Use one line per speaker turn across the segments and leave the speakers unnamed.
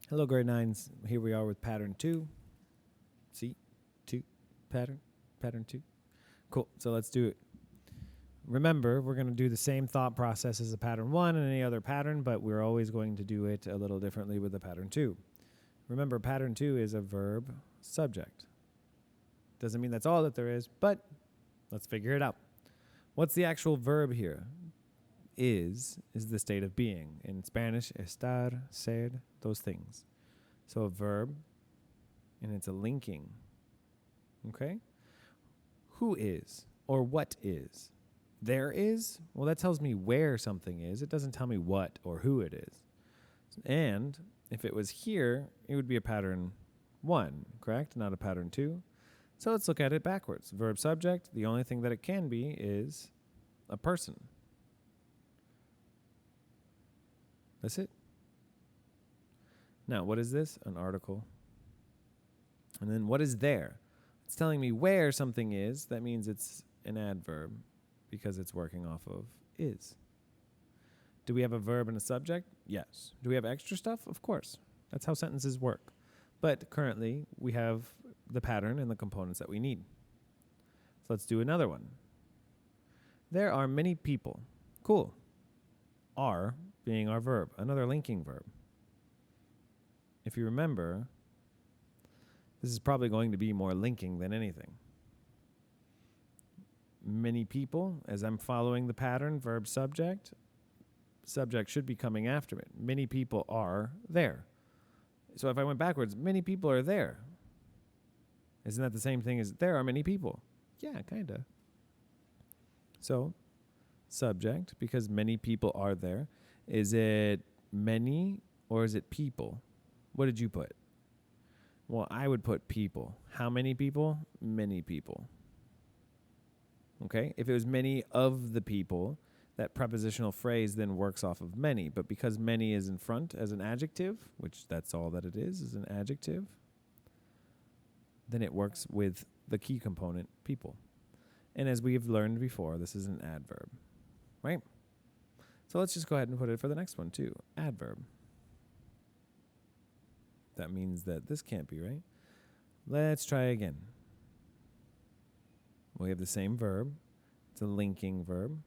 Hello, grade 9s. Here we are with pattern 2. See? 2. Pattern. Pattern 2. Cool. So let's do it. Remember, we're going to do the same thought process as the pattern 1 and any other pattern, but we're always going to do it a little differently with the pattern 2. Remember, pattern 2 is a verb subject. Doesn't mean that's all that there is, but let's figure it out. What's the actual verb here? Is the state of being. In Spanish, estar, ser, those things. So a verb, and it's a linking. Okay? Who is, or what is? There is? Well, that tells me where something is. It doesn't tell me what or who it is. And if it was here, it would be a pattern 1, correct? Not a pattern 2. So let's look at it backwards. Verb subject, the only thing that it can be is a person. That's it. Now, what is this? An article. And then what is there? It's telling me where something is. That means it's an adverb because it's working off of is. Do we have a verb and a subject? Yes. Do we have extra stuff? Of course. That's how sentences work. But currently, we have the pattern and the components that we need. So let's do another one. There are many people. Cool. Are being our verb, another linking verb. If you remember, this is probably going to be more linking than anything. Many people, as I'm following the pattern, verb subject should be coming after it. Many people are there. So if I went backwards, many people are there. Isn't that the same thing as there are many people? Yeah, kind of. So, subject, because many people are there. Is it many or is it people? What did you put? Well, I would put people. How many people? Many people. Okay? If it was many of the people, that prepositional phrase then works off of many. But because many is in front as an adjective, which that's all that it is an adjective, then it works with the key component, people. And as we've learned before, this is an adverb, right? So let's just go ahead and put it for the next one too. Adverb. That means that this can't be right. Let's try again. We have the same verb. It's a linking verb.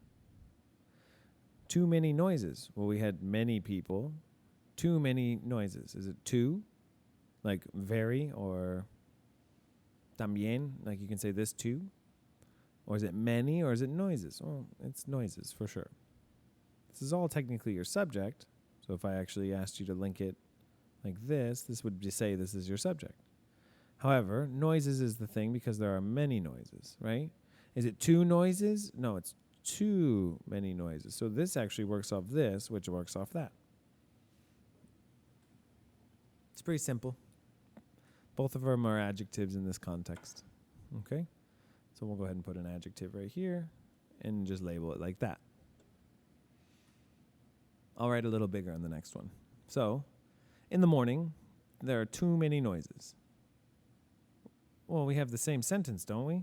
Too many noises. Well, we had many people. Too many noises. Is it too? Like very or también? Like you can say this too? Or is it many or is it noises? Well, it's noises for sure. This is all technically your subject. So if I actually asked you to link it like this would just say this is your subject. However, noises is the thing because there are many noises, right? Is it two noises? No, it's too many noises. So this actually works off this, which works off that. It's pretty simple. Both of them are adjectives in this context. Okay? So we'll go ahead and put an adjective right here and just label it like that. I'll write a little bigger on the next one. So, in the morning, there are too many noises. Well, we have the same sentence, don't we?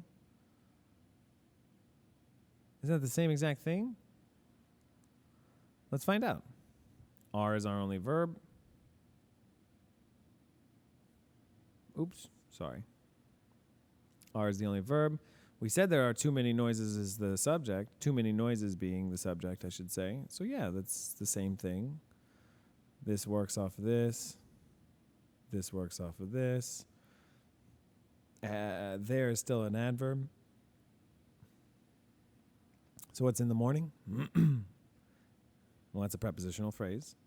Isn't that the same exact thing? Let's find out. Are is our only verb. Oops, sorry. Are is the only verb. We said there are too many noises as the subject. Too many noises being the subject, I should say. So yeah, that's the same thing. This works off of this. This works off of this. There is still an adverb. So what's in the morning? Well, that's a prepositional phrase.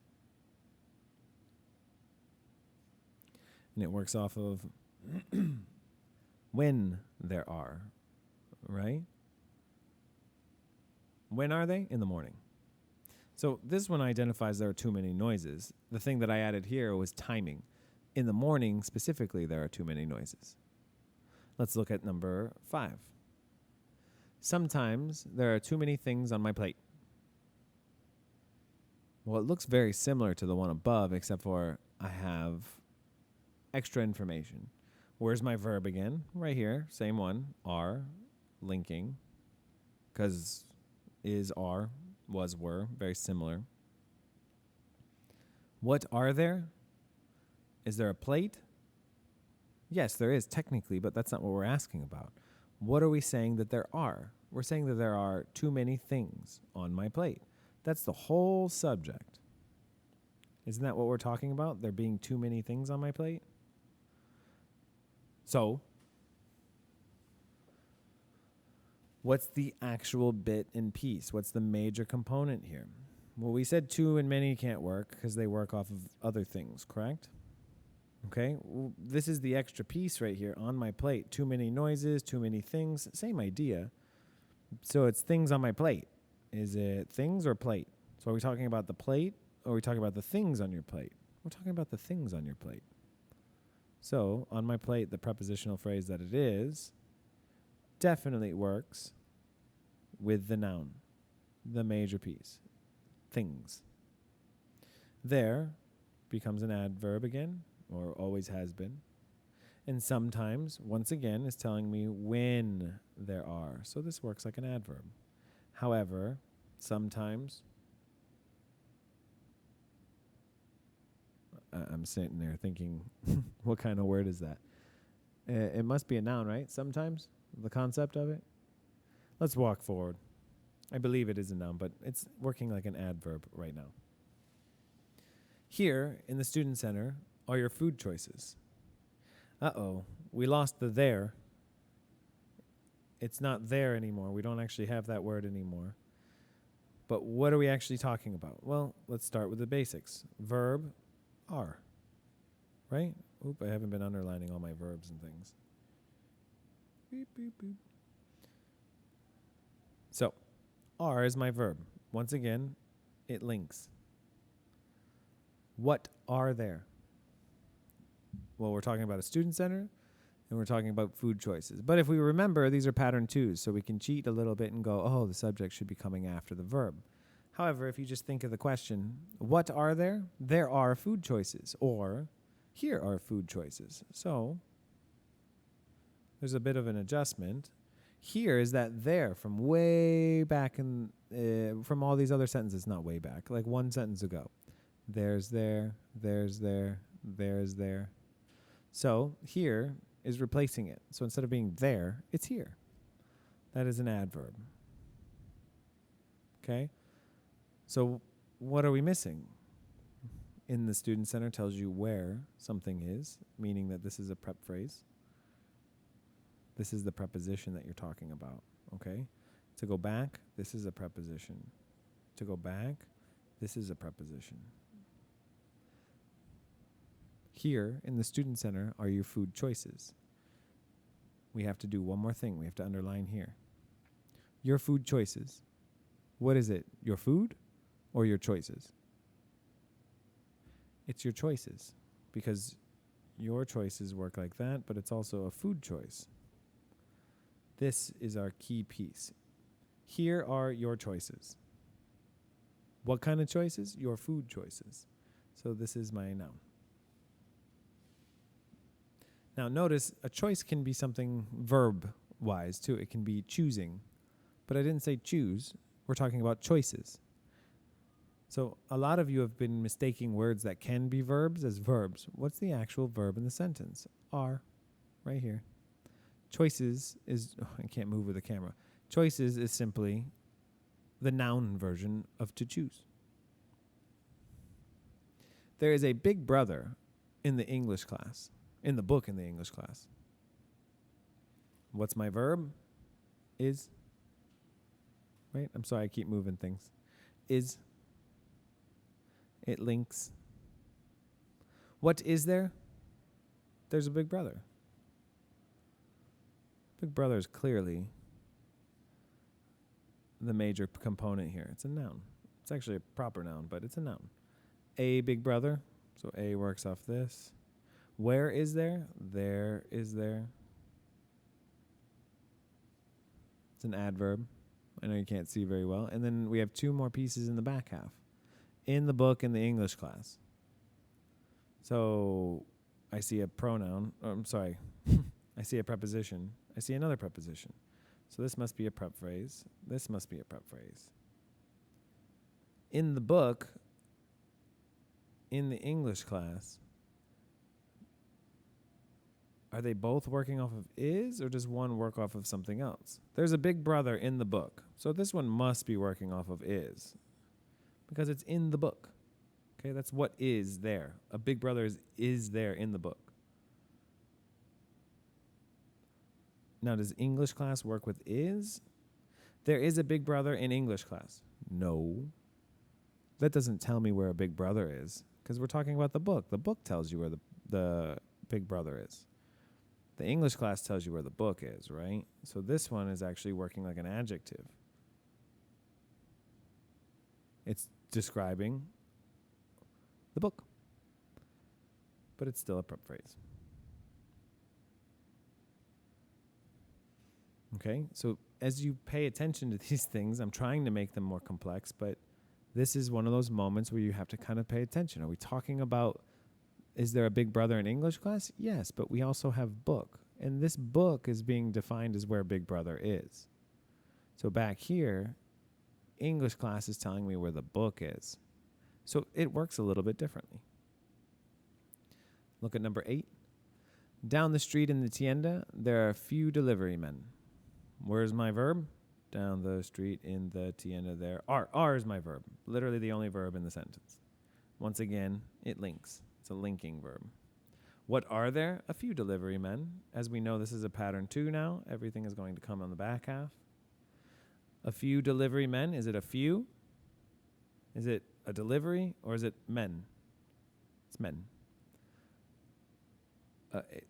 And it works off of when there are. Right? When are they? In the morning. So this one identifies there are too many noises. The thing that I added here was timing. In the morning, specifically, there are too many noises. Let's look at number 5. Sometimes there are too many things on my plate. Well, it looks very similar to the one above, except for I have extra information. Where's my verb again? Right here, same one, are. Linking, because is, are, was, were, very similar. What are there? Is there a plate? Yes, there is technically, but that's not what we're asking about. What are we saying that there are? We're saying that there are too many things on my plate. That's the whole subject. Isn't that what we're talking about? There being too many things on my plate? So, what's the actual bit and piece? What's the major component here? Well, we said too and many can't work because they work off of other things, correct? Okay, this is the extra piece right here on my plate. Too many noises, too many things, same idea. So it's things on my plate. Is it things or plate? So are we talking about the plate or are we talking about the things on your plate? We're talking about the things on your plate. So on my plate, the prepositional phrase that it is definitely works with the noun, the major piece, things. There becomes an adverb again, or always has been. And sometimes, once again, is telling me when there are. So this works like an adverb. However, sometimes I'm sitting there thinking, what kind of word is that? It must be a noun, right? Sometimes, the concept of it. Let's walk forward. I believe it is a noun, but it's working like an adverb right now. Here, in the student center, are your food choices. Uh-oh, we lost the there. It's not there anymore. We don't actually have that word anymore. But what are we actually talking about? Well, let's start with the basics. Verb, are. Right? Oop, I haven't been underlining all my verbs and things. Beep, beep, beep. So, are is my verb. Once again, it links. What are there? Well, we're talking about a student center, and we're talking about food choices. But if we remember, these are pattern twos, so we can cheat a little bit and go, oh, the subject should be coming after the verb. However, if you just think of the question, what are there? There are food choices, or here are food choices. So there's a bit of an adjustment. Here is that there from way back in, from all these other sentences, not way back, like one sentence ago. There's there, there's there, there's there. So here is replacing it. So instead of being there, it's here. That is an adverb. Okay? So what are we missing? In the student center tells you where something is, meaning that this is a prep phrase. This is the preposition that you're talking about. Okay? To go back, this is a preposition. To go back, this is a preposition. Here in the student center are your food choices. We have to do one more thing. We have to underline here. Your food choices. What is it? Your food or your choices? It's your choices, because your choices work like that, but it's also a food choice. This is our key piece. Here are your choices. What kind of choices? Your food choices. So this is my noun. Now notice a choice can be something verb-wise too. It can be choosing. But I didn't say choose. We're talking about choices. So a lot of you have been mistaking words that can be verbs as verbs. What's the actual verb in the sentence? Are, right here. Choices is, I can't move with the camera. Choices is simply the noun version of to choose. There is a big brother in the English class. In the book in the English class. What's my verb? Is. Right? I'm sorry, I keep moving things. Is. It links. What is there? There's a big brother. Big brother is clearly the major component here. It's a noun. It's actually a proper noun, but it's a noun. A big brother. So A works off this. Where is there? There is there. It's an adverb. I know you can't see very well. And then we have two more pieces in the back half. In the book in the English class. So I see a pronoun. I'm sorry. I see a preposition. I see another preposition. So this must be a prep phrase. This must be a prep phrase. In the book, in the English class, Are they both working off of is, or does one work off of something else? There's a big brother in the book. So this one must be working off of is because it's in the book. Okay, that's what is there. A big brother is there in the book. Now, does English class work with is? There is a big brother in English class. No. That doesn't tell me where a big brother is because we're talking about the book. The book tells you where the big brother is. The English class tells you where the book is, right? So this one is actually working like an adjective. It's describing the book, but it's still a prep phrase. Okay, so as you pay attention to these things, I'm trying to make them more complex, but this is one of those moments where you have to kind of pay attention. Are we talking about, is there a big brother in English class? Yes, but we also have book. And this book is being defined as where big brother is. So back here, English class is telling me where the book is. So it works a little bit differently. Look at number 8. Down the street in the tienda, there are a few delivery men. Where's my verb? Down the street in the tienda there. Are is my verb. Literally the only verb in the sentence. Once again, it links. It's a linking verb. What are there? A few delivery men. As we know, this is a pattern 2 now. Everything is going to come on the back half. A few delivery men. Is it a few? Is it a delivery? Or is it men? It's men.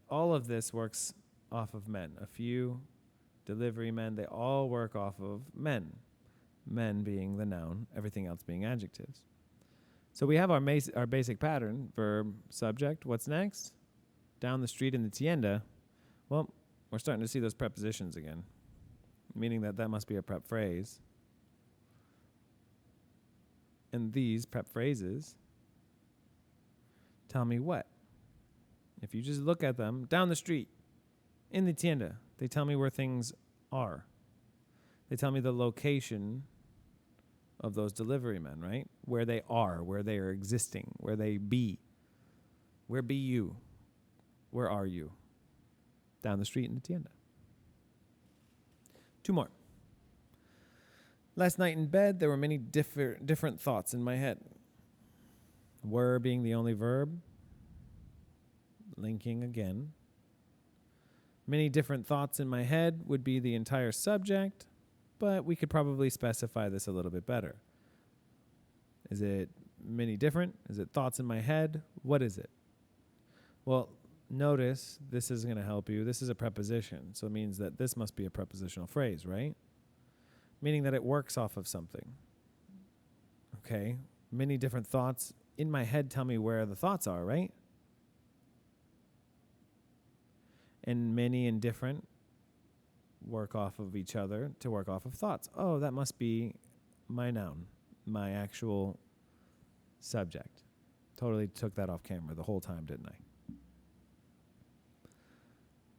All of this works off of men. A few delivery men. They all work off of men. Men being the noun. Everything else being adjectives. So we have our basic pattern. Verb, subject. What's next? Down the street in the tienda. Well, we're starting to see those prepositions again, meaning that must be a prep phrase. And these prep phrases tell me what? If you just look at them, down the street, in the tienda, they tell me where things are. They tell me the location of those delivery men, right? Where they are, where they are existing, where they be. Where be you? Where are you? Down the street in the tienda. 2 more. Last night in bed, there were many different thoughts in my head. Were being the only verb. Linking again. Many different thoughts in my head would be the entire subject, but we could probably specify this a little bit better. Is it many different? Is it thoughts in my head? What is it? Well, notice this is going to help you. This is a preposition, so it means that this must be a prepositional phrase, right? Meaning that it works off of something. Okay, many different thoughts in my head tell me where the thoughts are, right? And many and different work off of each other to work off of thoughts. Oh, that must be my noun, my actual subject. Totally took that off camera the whole time, didn't I?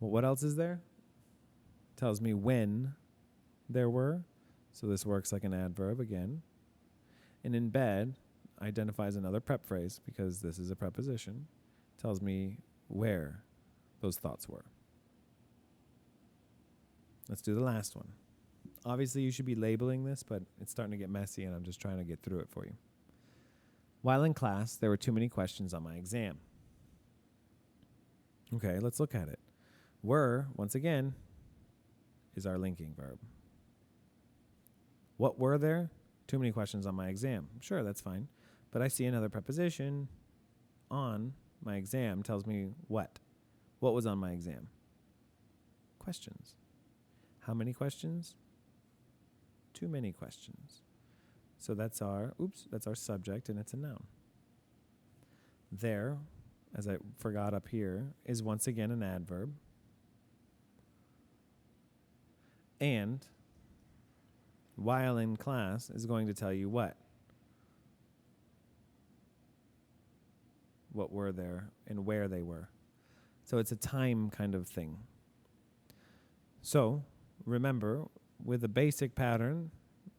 Well, what else is there? Tells me when there were. So this works like an adverb again. And in bed identifies another prep phrase because this is a preposition. Tells me where those thoughts were. Let's do the last one. Obviously, you should be labeling this, but it's starting to get messy, and I'm just trying to get through it for you. While in class, there were too many questions on my exam. Okay, let's look at it. Were, once again, is our linking verb. What were there? Too many questions on my exam. Sure, that's fine. But I see another preposition on my exam tells me what? What was on my exam? Questions. How many questions? Too many questions. So that's our subject, and it's a noun. There, as I forgot up here, is once again an adverb. And while in class is going to tell you what? What were there and where they were. So it's a time kind of thing. So remember, with a basic pattern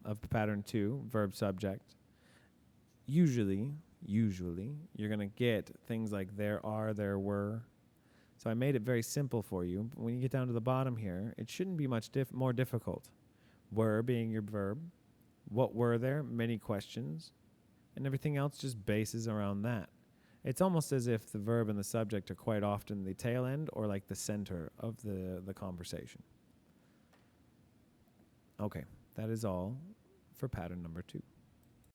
of pattern 2, verb subject, usually you're going to get things like there are, there were. So I made it very simple for you. But when you get down to the bottom here, it shouldn't be much more difficult. Were being your verb. What were there? Many questions. And everything else just bases around that. It's almost as if the verb and the subject are quite often the tail end or like the center of the conversation. Okay, that is all for pattern number 2.